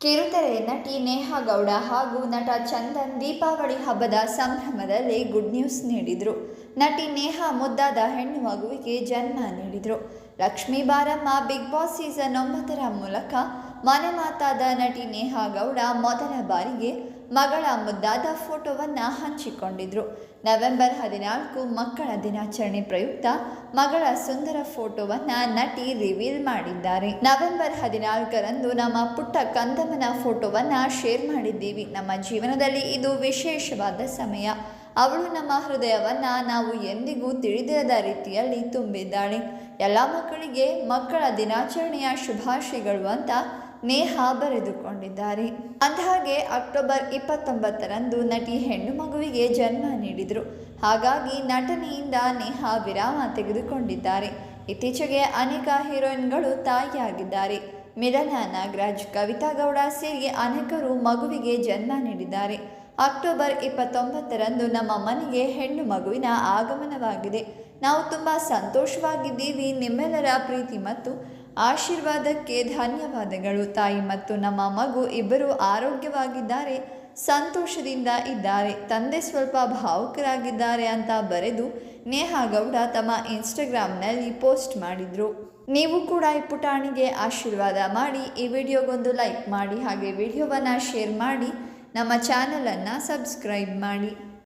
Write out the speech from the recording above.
ಕಿರುತೆರೆ ನಟಿ ನೇಹಾ ಗೌಡ ಹಾಗೂ ನಟ ಚಂದನ್ ದೀಪಾವಳಿ ಹಬ್ಬದ ಸಂಭ್ರಮದಲ್ಲಿ ಗುಡ್ ನ್ಯೂಸ್ ನೀಡಿದರು. ನಟಿ ನೇಹಾ ಮುದ್ದಾದ ಹೆಣ್ಣು ಮಗುವಿಗೆ ಜನ್ಮ ನೀಡಿದರು. ಲಕ್ಷ್ಮೀ ಬಾರಮ್ಮ ಬಿಗ್ ಬಾಸ್ ಸೀಸನ್ 9 ಮೂಲಕ ಮನೆ ಮಾತಾದ ನಟಿ ನೇಹಾ ಗೌಡ ಮೊದಲ ಬಾರಿಗೆ ಮಗಳ ಮುದ್ದಾದ ಫೋಟೋವನ್ನು ಹಂಚಿಕೊಂಡಿದ್ರು. ನವೆಂಬರ್ 14 ಮಕ್ಕಳ ದಿನಾಚರಣೆ ಪ್ರಯುಕ್ತ ಮಗಳ ಸುಂದರ ಫೋಟೋವನ್ನು ನಟಿ ರಿವೀಲ್ ಮಾಡಿದ್ದಾರೆ. ನವೆಂಬರ್ 14ರಂದು ನಮ್ಮ ಪುಟ್ಟ ಕಂದಮ್ಮನ ಫೋಟೋವನ್ನು ಶೇರ್ ಮಾಡಿದ್ದೀವಿ. ನಮ್ಮ ಜೀವನದಲ್ಲಿ ಇದು ವಿಶೇಷವಾದ ಸಮಯ. ಅವಳು ನಮ್ಮ ಹೃದಯವನ್ನು ನಾವು ಎಂದಿಗೂ ತಿಳಿದಿರದ ರೀತಿಯಲ್ಲಿ ತುಂಬಿದ್ದಾಳೆ. ಎಲ್ಲ ಮಕ್ಕಳಿಗೆ ಮಕ್ಕಳ ದಿನಾಚರಣೆಯ ಶುಭಾಶಯಗಳು ಅಂತ ನೇಹಾ ಬರೆದುಕೊಂಡಿದ್ದಾರೆ. ಅಂದಹಾಗೆ ಅಕ್ಟೋಬರ್ 29ರಂದು ನಟಿ ಹೆಣ್ಣು ಮಗುವಿಗೆ ಜನ್ಮ ನೀಡಿದರು. ಹಾಗಾಗಿ ನಟನೆಯಿಂದ ನೇಹಾ ವಿರಾಮ ತೆಗೆದುಕೊಂಡಿದ್ದಾರೆ. ಇತ್ತೀಚೆಗೆ ಅನೇಕ ಹೀರೋಯಿನ್ಗಳು ತಾಯಿಯಾಗಿದ್ದಾರೆ. ಮಿಲನಾ ನಾಗರಾಜ್, ಕವಿತಾ ಗೌಡ ಸೇರಿ ಅನೇಕರು ಮಗುವಿಗೆ ಜನ್ಮ ನೀಡಿದ್ದಾರೆ. ಅಕ್ಟೋಬರ್ 29ರಂದು ನಮ್ಮ ಮನೆಗೆ ಹೆಣ್ಣು ಮಗುವಿನ ಆಗಮನವಾಗಿದೆ. ನಾವು ತುಂಬ ಸಂತೋಷವಾಗಿದ್ದೀವಿ. ನಿಮ್ಮೆಲ್ಲರ ಪ್ರೀತಿ ಮತ್ತು ಆಶೀರ್ವಾದಕ್ಕೆ ಧನ್ಯವಾದಗಳು. ತಾಯಿ ಮತ್ತು ನಮ್ಮ ಮಗು ಇಬ್ಬರು ಆರೋಗ್ಯವಾಗಿದ್ದಾರೆ, ಸಂತೋಷದಿಂದ ಇದ್ದಾರೆ. ತಂದೆ ಸ್ವಲ್ಪ ಭಾವುಕರಾಗಿದ್ದಾರೆ ಅಂತ ಬರೆದು ನೇಹಾ ಗೌಡ ತಮ್ಮ ಇನ್ಸ್ಟಾಗ್ರಾಮ್ನಲ್ಲಿ ಪೋಸ್ಟ್ ಮಾಡಿದರು. ನೀವು ಕೂಡ ಈ ಪುಟಾಣಿಗೆ ಆಶೀರ್ವಾದ ಮಾಡಿ ಈ ವಿಡಿಯೋಗೊಂದು ಲೈಕ್ ಮಾಡಿ, ಹಾಗೆ ವಿಡಿಯೋವನ್ನು ಶೇರ್ ಮಾಡಿ, ನಮ್ಮ ಚಾನಲನ್ನು ಸಬ್ಸ್ಕ್ರೈಬ್ ಮಾಡಿ.